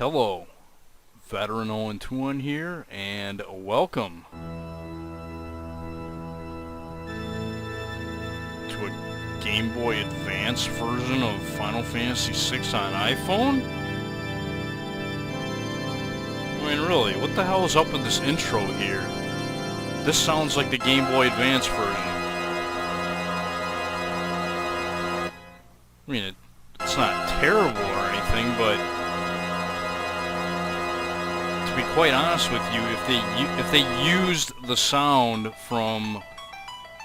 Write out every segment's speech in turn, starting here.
Hello, Veteran 021 here, and welcome to a Game Boy Advance version of Final Fantasy VI on iPhone? I mean, really, what the hell is up with this intro here? This sounds like the Game Boy Advance version. I mean, it's not terrible or anything, but to be quite honest with you, if they used the sound from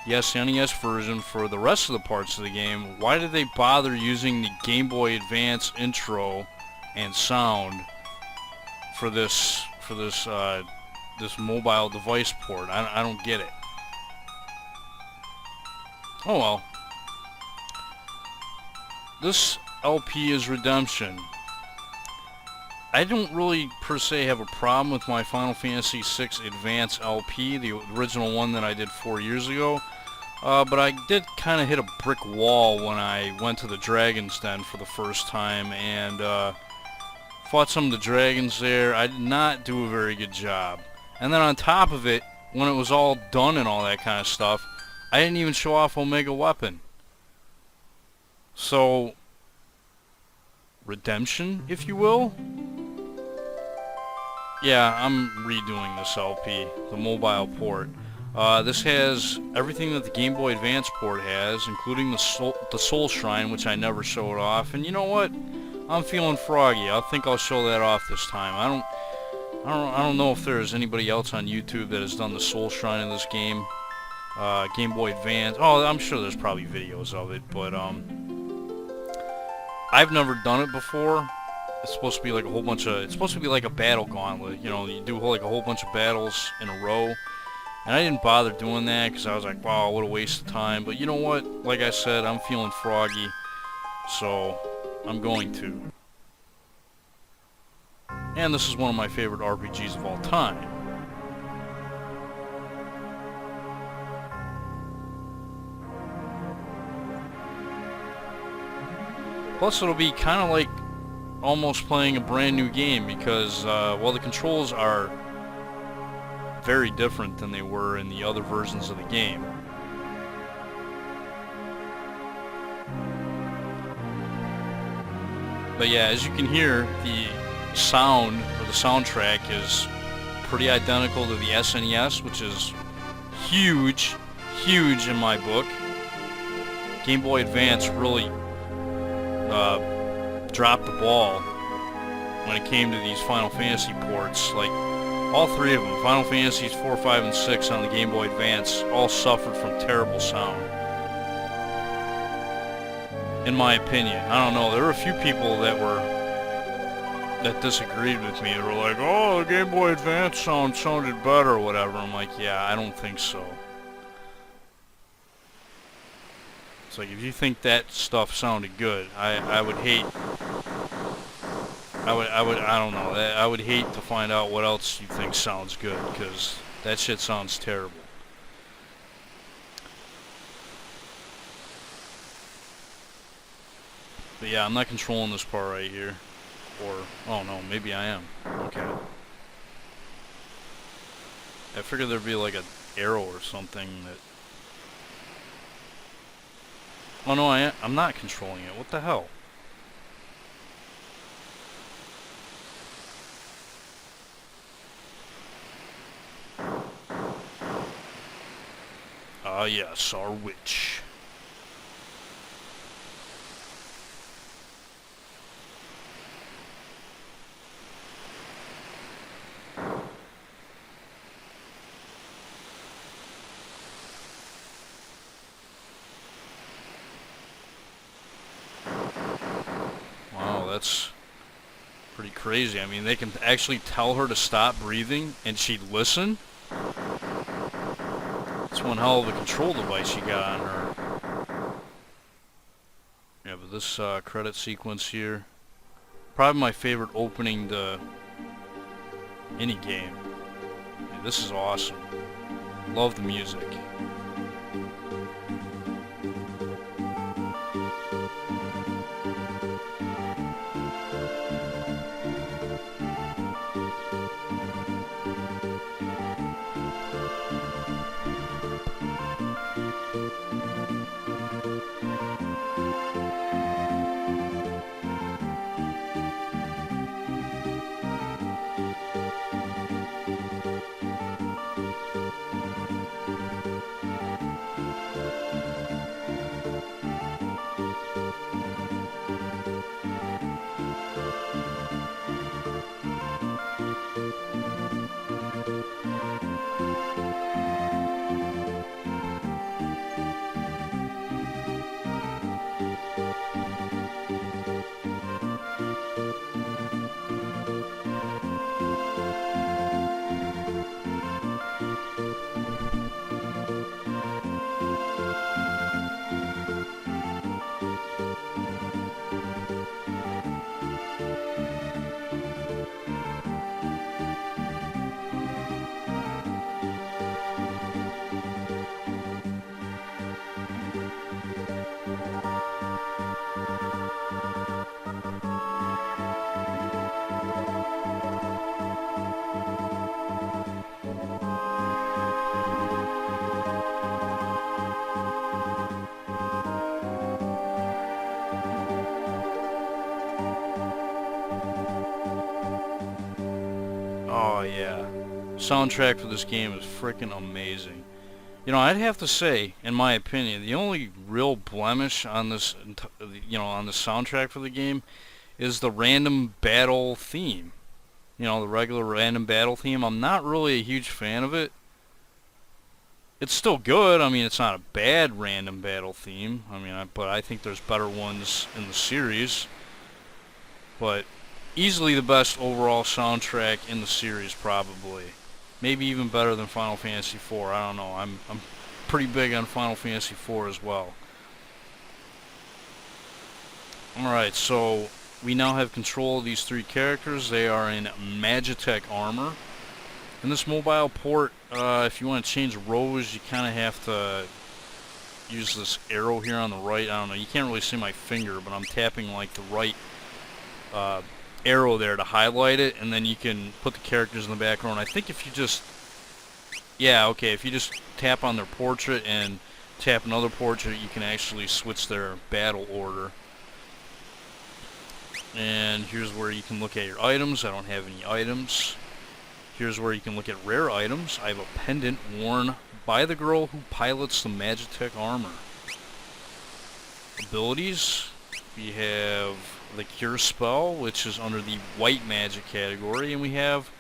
the SNES version for the rest of the parts of the game, why did they bother using the Game Boy Advance intro and sound for this mobile device port? I don't get it. Oh well. This LP is Redemption. I don't really per se have a problem with my Final Fantasy VI Advance LP, the original one that I did 4 years ago, but I did kind of hit a brick wall when I went to the Dragon's Den for the first time and fought some of the dragons there. I did not do a very good job. And then on top of it, when it was all done and all that kind of stuff, I didn't even show off Omega Weapon. So, redemption, if you will? Yeah, I'm redoing this LP, the mobile port. This has everything that the Game Boy Advance port has, including the Soul Shrine, which I never showed off. And you know what? I'm feeling froggy. I think I'll show that off this time. I don't know if there's anybody else on YouTube that has done the Soul Shrine in this game. Game Boy Advance. Oh, I'm sure there's probably videos of it, but I've never done it before. It's supposed to be like a whole bunch of, it's supposed to be like a battle gauntlet, you know, you do like a whole bunch of battles in a row, and I didn't bother doing that because I was like, wow, what a waste of time. But you know what, like I said, I'm feeling froggy, so I'm going to. And this is one of my favorite RPGs of all time. Plus it'll be kind of like almost playing a brand new game because, well, the controls are very different than they were in the other versions of the game. But yeah, as you can hear, the sound, or the soundtrack, is pretty identical to the SNES, which is huge, huge in my book. Game Boy Advance really dropped the ball when it came to these Final Fantasy ports. Like, all three of them, Final Fantasies 4, 5, and 6 on the Game Boy Advance, all suffered from terrible sound. In my opinion. I don't know, there were a few people that disagreed with me. They were like, oh, the Game Boy Advance sounded better or whatever. I'm like, yeah, I don't think so. It's like, if you think that stuff sounded good, I would hate, I don't know, I would hate to find out what else you think sounds good, because that shit sounds terrible. But yeah, I'm not controlling this part right here. Or, oh no, maybe I am. Okay. I figured there'd be like an arrow or something that... Oh no, I'm not controlling it. What the hell? Ah yes, our witch. That's pretty crazy. I mean, they can actually tell her to stop breathing and she'd listen. That's one hell of a control device you got on her. Yeah, but this credit sequence here, probably my favorite opening to any game. Yeah, this is awesome. Love the music. Oh yeah, soundtrack for this game is freaking amazing. You know, I'd have to say, in my opinion, the only real blemish on this, on the soundtrack for the game is the random battle theme. You know, the regular random battle theme. I'm not really a huge fan of it. It's still good. I mean, it's not a bad random battle theme. I mean, but I think there's better ones in the series. But easily the best overall soundtrack in the series, probably. Maybe even better than Final Fantasy IV. I don't know. I'm pretty big on Final Fantasy IV as well. Alright, so we now have control of these three characters. They are in Magitek armor. In this mobile port, if you want to change rows, you kind of have to use this arrow here on the right. I don't know, you can't really see my finger, but I'm tapping like the right arrow there to highlight it, and then you can put the characters in the background. I think if you just, if you just tap on their portrait and tap another portrait, you can actually switch their battle order. And here's where you can look at your items. I don't have any items. Here's where you can look at rare items. I have a pendant worn by the girl who pilots the Magitek armor. Abilities. We have the Cure spell, which is under the white magic category, and we have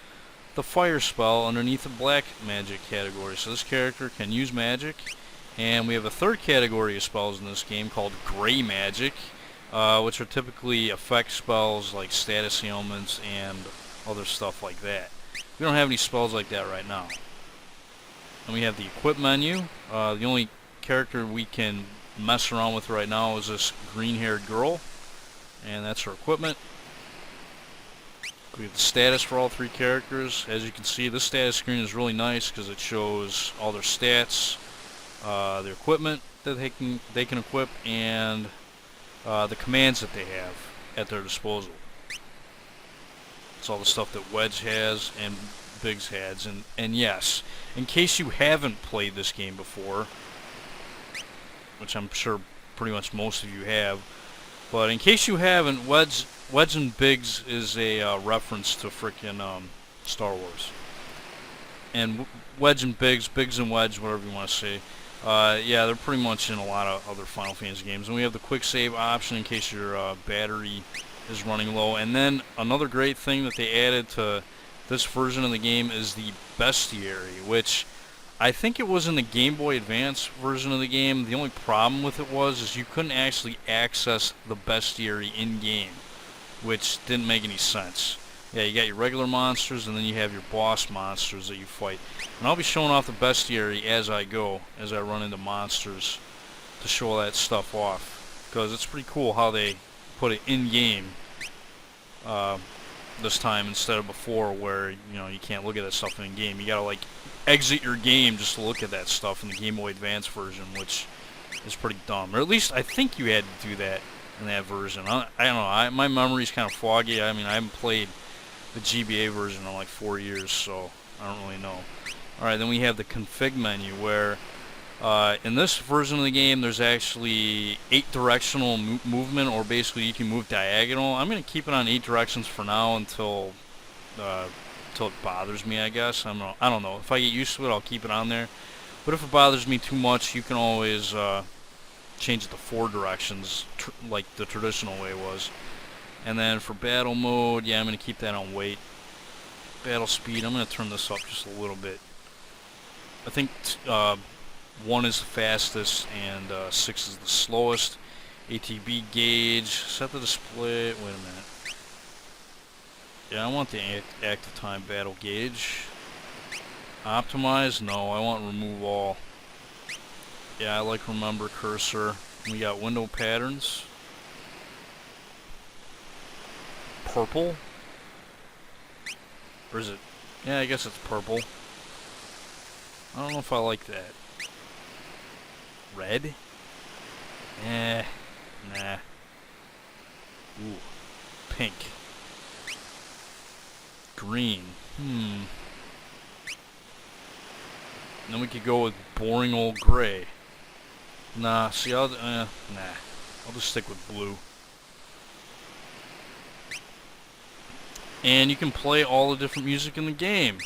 the Fire spell underneath the black magic category. So this character can use magic. And we have a third category of spells in this game called Gray Magic, which are typically effect spells like status ailments and other stuff like that. We don't have any spells like that right now. And we have the equip menu. The only character we can mess around with right now is this green-haired girl, and that's her equipment. We have the status for all three characters. As you can see, this status screen is really nice because it shows all their stats, their equipment that they can equip, and the commands that they have at their disposal. It's all the stuff that Wedge has and Biggs has. And yes, in case you haven't played this game before, which I'm sure pretty much most of you have, but in case you haven't, Wedge and Biggs is a reference to frickin' Star Wars. And Wedge and Biggs and Wedge, whatever you want to say, they're pretty much in a lot of other Final Fantasy games. And we have the quick save option in case your battery is running low. And then another great thing that they added to this version of the game is the bestiary, which I think it was in the Game Boy Advance version of the game. The only problem with it is you couldn't actually access the bestiary in-game, which didn't make any sense. Yeah, you got your regular monsters, and then you have your boss monsters that you fight. And I'll be showing off the bestiary as I go, as I run into monsters, to show all that stuff off. Because it's pretty cool how they put it in-game this time instead of before, where you can't look at that stuff in-game. You gotta like exit your game just to look at that stuff in the Game Boy Advance version, which is pretty dumb. Or at least I think you had to do that in that version. I don't know. My memory's kind of foggy. I mean, I haven't played the GBA version in like 4 years, so I don't really know. Alright, then we have the config menu, where in this version of the game there's actually 8 directional movement, or basically you can move diagonal. I'm going to keep it on 8 directions for now until it bothers me, I guess. I don't know. If I get used to it, I'll keep it on there. But if it bothers me too much, you can always change it to 4 directions, like the traditional way was. And then for battle mode, I'm going to keep that on wait. Battle speed, I'm going to turn this up just a little bit. I think 1 is the fastest and 6 is the slowest. ATB gauge, set the display, wait a minute. Yeah, I want the active time battle gauge. Optimize, no, I want remove all. Yeah, I like remember cursor. We got window patterns. Purple? Or is it? Yeah, I guess it's purple. I don't know if I like that. Red? Nah. Ooh. Pink. Green. Then we could go with boring old gray. Nah, see, I'll just stick with blue. and you can play all the different music in the game.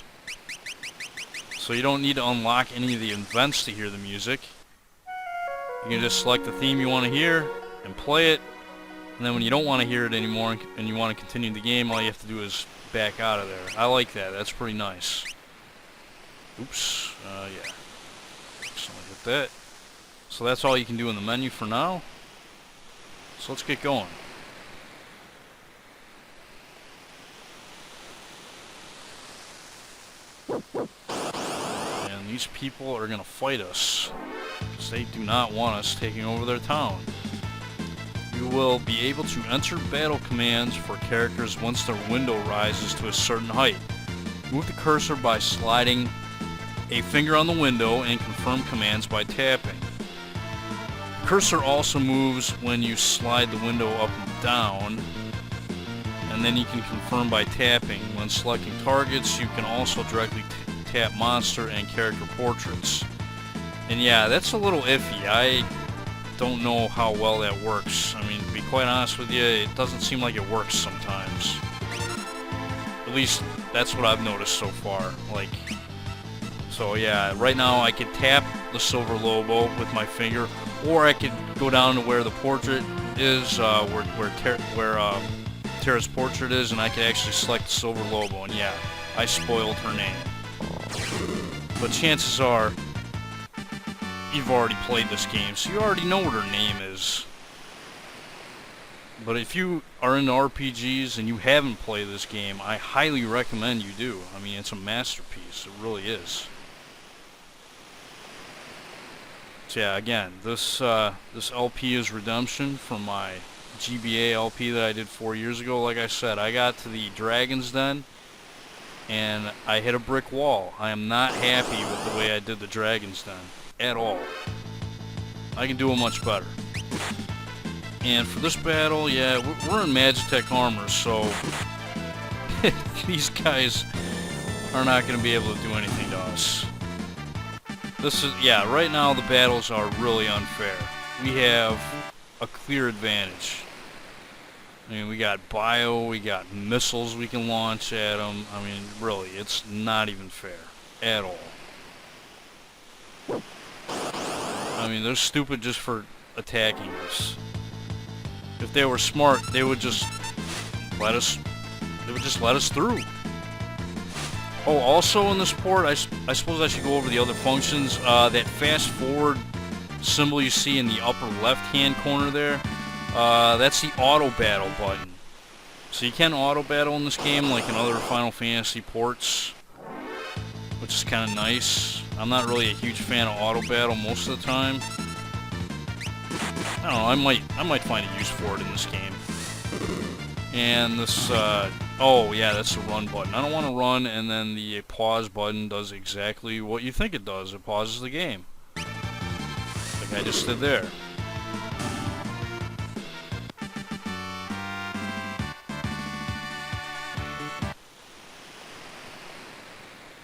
So you don't need to unlock any of the events to hear the music. You can just select the theme you want to hear and play it, and then when you don't want to hear it anymore and you want to continue the game, all you have to do is back out of there. I like that. That's pretty nice. Oops. Yeah. Something like that. So that's all you can do in the menu for now. So let's get going. And these people are gonna fight us, because they do not want us taking over their town. You will be able to enter battle commands for characters once their window rises to a certain height. Move the cursor by sliding a finger on the window and confirm commands by tapping. The cursor also moves when you slide the window up and down, and then you can confirm by tapping. When selecting targets, you can also directly tap monster and character portraits. And yeah, that's a little iffy. I don't know how well that works. I mean, to be quite honest with you, it doesn't seem like it works sometimes. At least that's what I've noticed so far. So yeah, right now I could tap the silver logo with my finger, or I could go down to where the portrait is, where Tara's portrait is, and I could actually select the silver logo. And yeah, I spoiled her name. But chances are, you've already played this game, so you already know what her name is. But if you are into RPGs and you haven't played this game, I highly recommend you do. I mean, it's a masterpiece. It really is. So yeah, again, this LP is Redemption from my GBA LP that I did 4 years ago. Like I said, I got to the Dragon's Den, and I hit a brick wall. I am not happy with the way I did the Dragon's Den at all. I can do it much better. And for this battle, yeah, we're in Magitek armor, so these guys are not going to be able to do anything to us. This is, yeah, right now the battles are really unfair. We have a clear advantage. I mean, we got bio, we got missiles we can launch at them. I mean, really, it's not even fair at all. I mean, they're stupid just for attacking us. If they were smart, they would just let us through. Oh, also in this port, I suppose I should go over the other functions. That fast forward symbol you see in the upper left-hand corner there, that's the auto battle button. So you can auto battle in this game like in other Final Fantasy ports, which is kind of nice. I'm not really a huge fan of auto battle most of the time. I don't know, I might find a use for it in this game. And this, oh yeah, that's the run button. I don't want to run, and then the pause button does exactly what you think it does. It pauses the game. Like I just did there.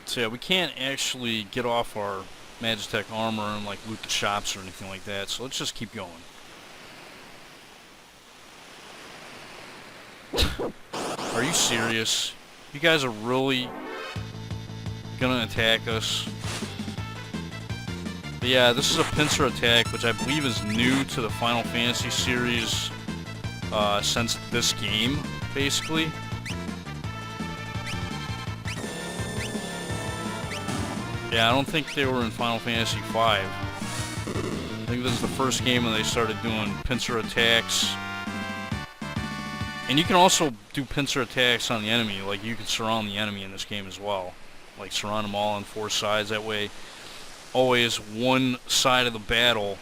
So yeah, we can't actually get off our Magitek armor and like loot the shops or anything like that, so let's just keep going. Are you serious? You guys are really gonna attack us? But yeah, this is a pincer attack, which I believe is new to the Final Fantasy series since this game, basically. Yeah, I don't think they were in Final Fantasy V. I think this is the first game when they started doing pincer attacks. And you can also do pincer attacks on the enemy, like you can surround the enemy in this game as well. Like surround them all on 4 sides, that way always one side of the battle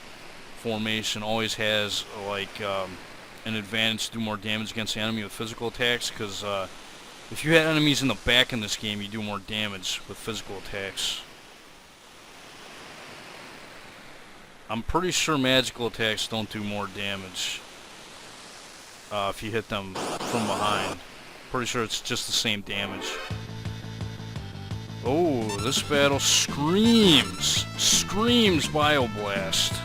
formation always has like an advantage to do more damage against the enemy with physical attacks, because if you had enemies in the back in this game, you do more damage with physical attacks. I'm pretty sure magical attacks don't do more damage if you hit them from behind. Pretty sure it's just the same damage. Oh, this battle screams Bioblast.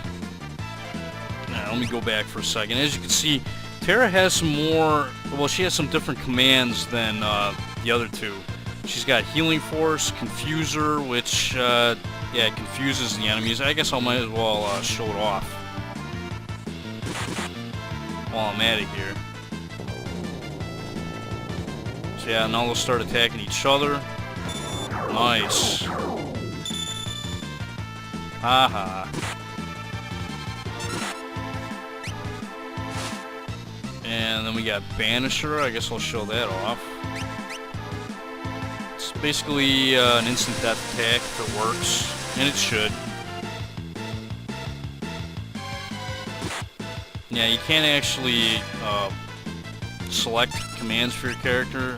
Now, let me go back for a second. As you can see, Terra has some more, well, she has some different commands than the other two. She's got Healing Force, Confuser, which, yeah, it confuses the enemies. I guess I might as well show it off while I'm at it here. So yeah, now they'll start attacking each other. Nice. Haha. And then we got Banisher. I guess I'll show that off. It's basically an instant death attack if it works, and it should. Yeah, you can't actually select commands for your character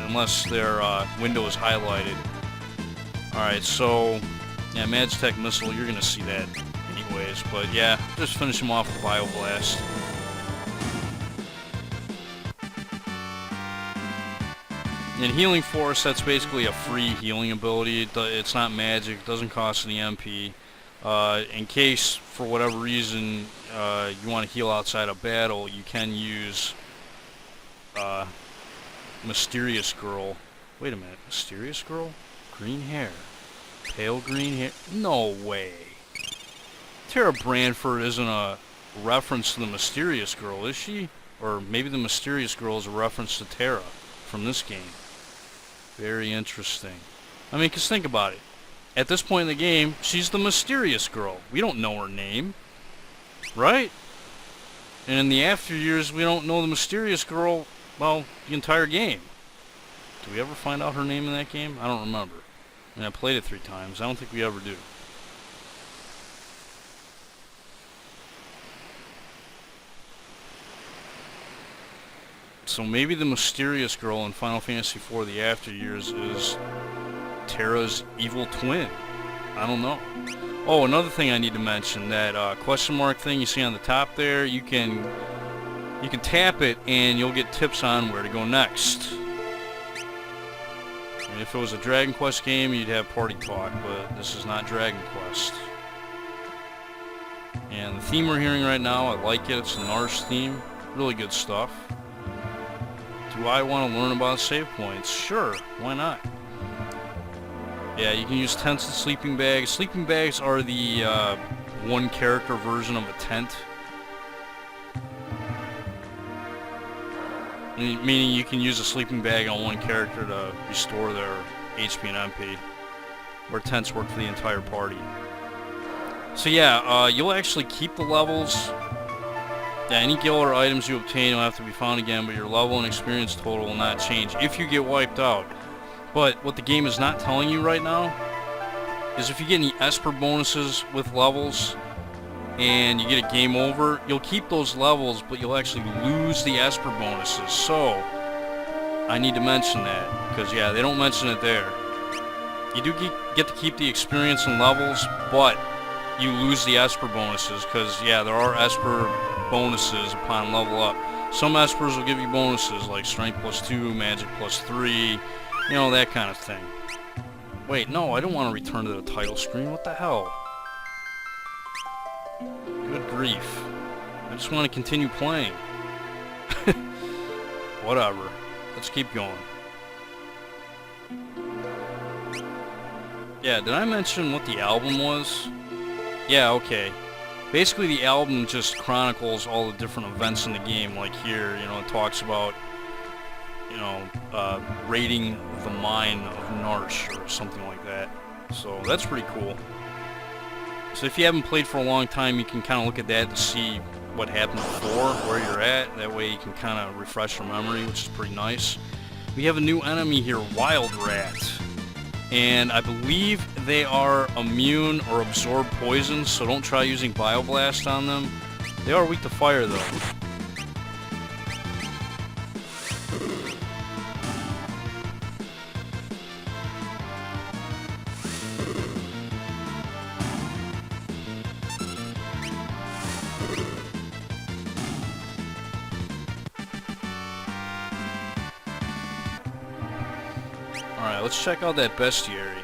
unless their window is highlighted. Alright, so yeah, Magitek missile, you're gonna see that anyways, but yeah, just finish him off with Bioblast. And Healing Force, that's basically a free healing ability. It's not magic, it doesn't cost any MP. In case, for whatever reason, you want to heal outside of battle, you can use Mysterious Girl. Wait a minute, Mysterious Girl? Green hair. Pale green hair? No way. Tara Branford isn't a reference to the Mysterious Girl, is she? Or maybe the Mysterious Girl is a reference to Tara from this game. Very interesting. I mean, because think about it. At this point in the game, she's the Mysterious Girl. We don't know her name. Right? And in the after years, we don't know the Mysterious Girl, well, the entire game. Do we ever find out her name in that game? I don't remember. I mean, I played it 3 times. I don't think we ever do. So maybe the Mysterious Girl in Final Fantasy IV The After Years is Terra's evil twin. I don't know. Oh, another thing I need to mention, that question mark thing you see on the top there, you can tap it and you'll get tips on where to go next. And if it was a Dragon Quest game, you'd have party talk, but this is not Dragon Quest. And the theme we're hearing right now, I like it. It's a Narsh theme. Really good stuff. Do I want to learn about save points? Sure, why not? Yeah, you can use tents and sleeping bags. Sleeping bags are the one character version of a tent. Meaning you can use a sleeping bag on one character to restore their HP and MP. Where tents work for the entire party. So yeah, you'll actually keep the levels. Yeah, any gil or items you obtain will have to be found again, but your level and experience total will not change if you get wiped out. But what the game is not telling you right now is if you get any Esper bonuses with levels and you get a game over, you'll keep those levels, but you'll actually lose the Esper bonuses. So I need to mention that, because yeah, they don't mention it there. You do get to keep the experience and levels, but you lose the Esper bonuses, because yeah, there are Esper bonuses upon level up. Some Espers will give you bonuses like Strength +2, Magic +3, you know, that kind of thing. Wait, no, I don't want to return to the title screen. What the hell? Good grief. I just want to continue playing. Whatever. Let's keep going. Yeah, did I mention what the album was? Yeah, okay. Basically, the album just chronicles all the different events in the game. Like here, you know, it talks about, you know, raiding the mine of Narsh or something like that. So that's pretty cool. So if you haven't played for a long time, you can kind of look at that to see what happened before, where you're at. That way you can kind of refresh your memory, which is pretty nice. We have a new enemy here, Wild Rat. And I believe they are immune or absorb poison, so don't try using Bioblast on them. They are weak to fire, though. Alright, let's check out that bestiary.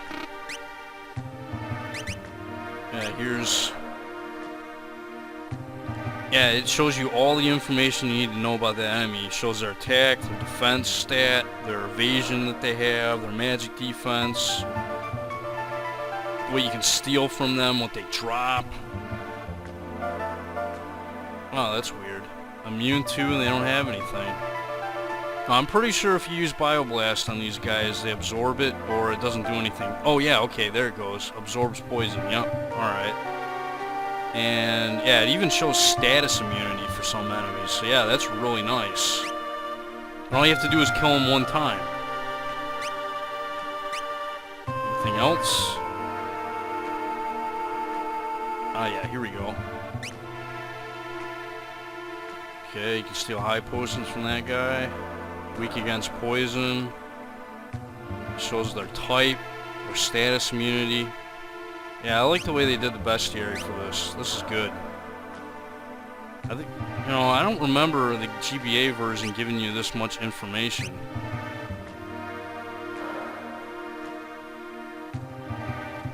Yeah, here's Yeah, it shows you all the information you need to know about the enemy. It shows their attack, their defense stat, their evasion that they have, their magic defense, what you can steal from them, what they drop. Oh, that's weird. Immune to, and they don't have anything. I'm pretty sure if you use Bioblast on these guys, they absorb it, or it doesn't do anything. Oh yeah, okay, there it goes. Absorbs poison, yep, alright. And yeah, it even shows status immunity for some enemies, so yeah, that's really nice. And all you have to do is kill them one time. Anything else? Ah yeah, here we go. Okay, you can steal high potions from that guy. Weak against poison. Shows their type, their status immunity. Yeah, I like the way they did the bestiary for this. This is good. I think, you know, I don't remember the GBA version giving you this much information.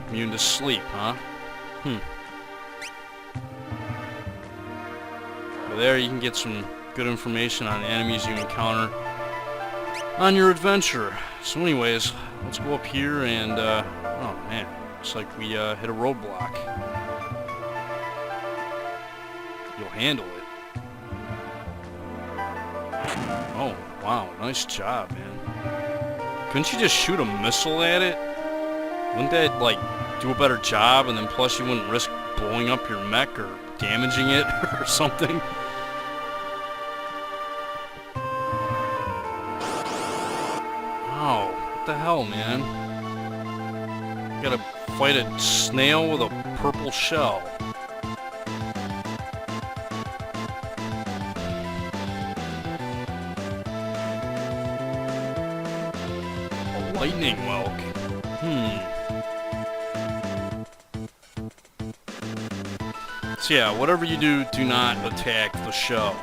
Immune to sleep, huh? But there you can get some good information on enemies you encounter on your adventure. So anyways, let's go up here and, oh man, looks like we hit a roadblock. You'll handle it. Oh, wow, nice job, man. Couldn't you just shoot a missile at it? Wouldn't that, like, do a better job, and then plus you wouldn't risk blowing up your mech or damaging it or something? What the hell, man? You gotta fight a snail with a purple shell. A lightning whelk. So yeah, whatever you do, do not attack the shell.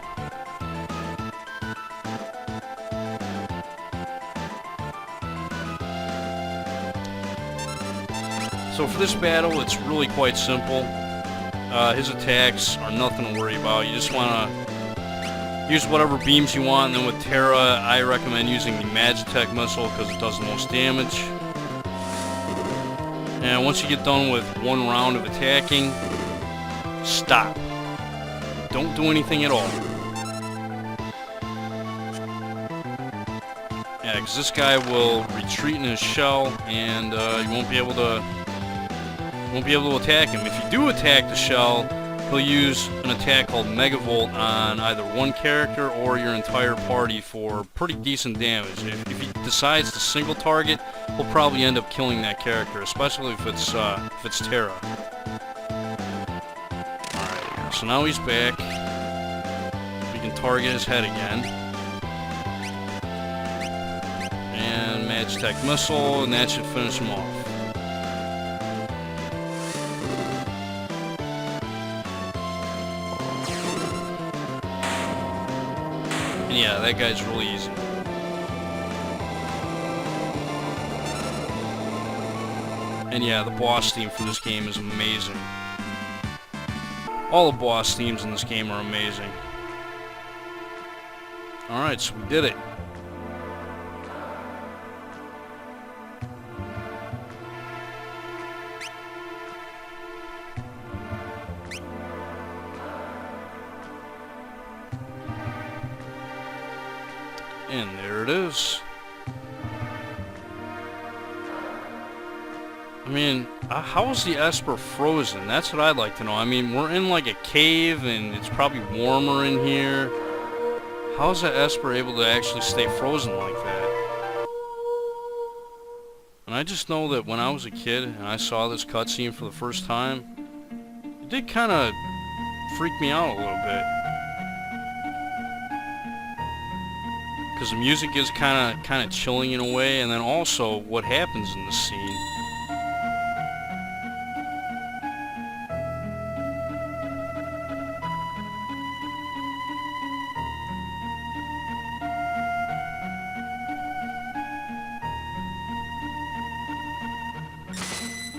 So for this battle, it's really quite simple. His attacks are nothing to worry about. You just want to use whatever beams you want, and then with Terra, I recommend using the Magitek missile because it does the most damage. And once you get done with one round of attacking, stop. Don't do anything at all. Yeah, because this guy will retreat in his shell, and you won't be able to attack him. If you do attack the shell, he'll use an attack called Megavolt on either one character or your entire party for pretty decent damage. If he decides to single target, he'll probably end up killing that character, especially if it's Terra. Alright, so now he's back. We can target his head again. And Magitek missile, and that should finish him off. Yeah, that guy's really easy. And yeah, the boss theme for this game is amazing. All the boss themes in this game are amazing. Alright, so we did it. And there it is. I mean, how is the Esper frozen? That's what I'd like to know. I mean, we're in like a cave and it's probably warmer in here. How is that Esper able to actually stay frozen like that? And I just know that when I was a kid and I saw this cutscene for the first time, it did kind of freak me out a little bit. Because the music is kind of chilling in a way, and then also what happens in the scene.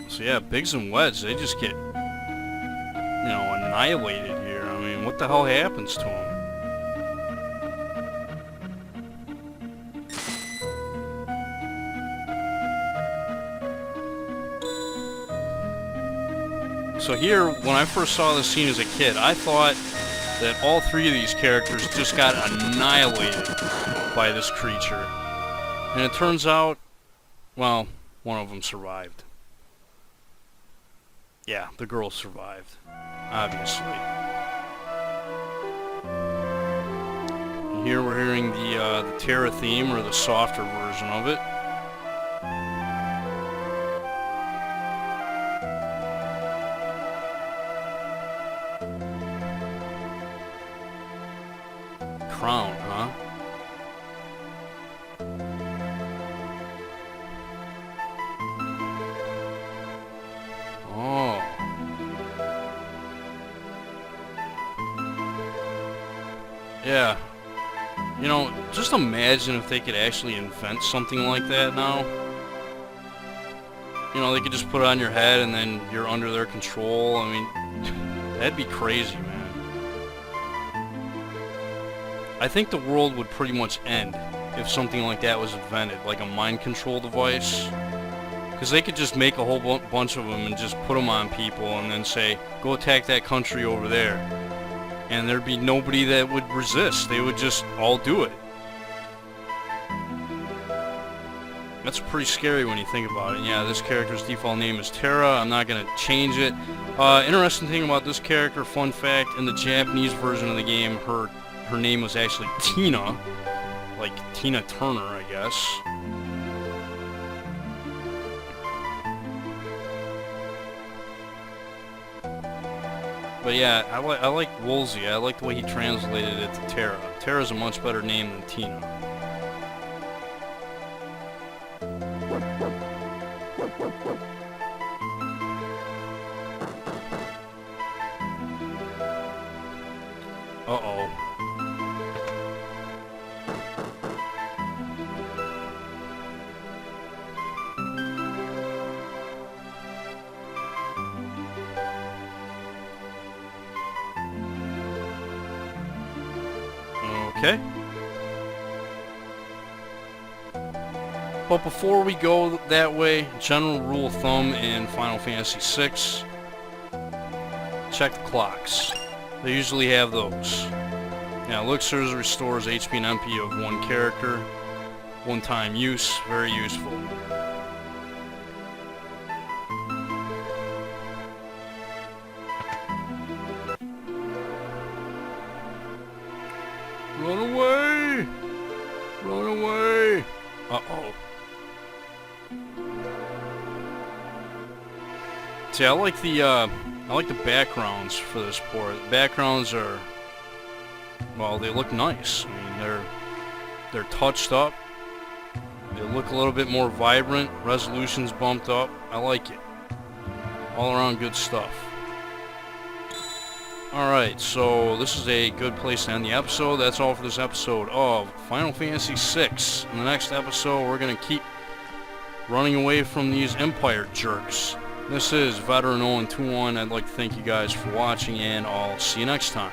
So yeah, Biggs and Wedge, they just get, you know, annihilated here. I mean, What the hell happens to him? So here, when I first saw this scene as a kid, I thought that all three of these characters just got annihilated by this creature. And it turns out, well, one of them survived. Yeah, the girl survived, obviously. And here we're hearing the Terra theme, or the softer version of it. Crown, huh? Oh. Yeah. You know, just imagine if they could actually invent something like that now. You know, they could just put it on your head and then you're under their control. I mean, that'd be crazy, man. I think the world would pretty much end if something like that was invented, like a mind control device. Because they could just make a whole bunch of them and just put them on people and then say, go attack that country over there. And there'd be nobody that would resist. They would just all do it. That's pretty scary when you think about it. And yeah, this character's default name is Terra. I'm not going to change it. Interesting thing about this character, fun fact, in the Japanese version of the game, her name was actually Tina, like Tina Turner, I guess. But yeah, I like Woolsey. I like the way he translated it to Terra. Terra's a much better name than Tina. Uh-oh. Okay. But before we go that way, general rule of thumb in Final Fantasy VI, check the clocks. They usually have those. Now, elixirs restores HP and MP of one character. One-time use, very useful. Run away! Run away! Uh-oh. See, I like the backgrounds for this port. The backgrounds are, well, they look nice. I mean, they're touched up. They look a little bit more vibrant. Resolution's bumped up. I like it. All around good stuff. Alright, so this is a good place to end the episode. That's all for this episode of Final Fantasy VI. In the next episode, we're going to keep running away from these Empire jerks. This is Veteran 021. I'd like to thank you guys for watching, and I'll see you next time.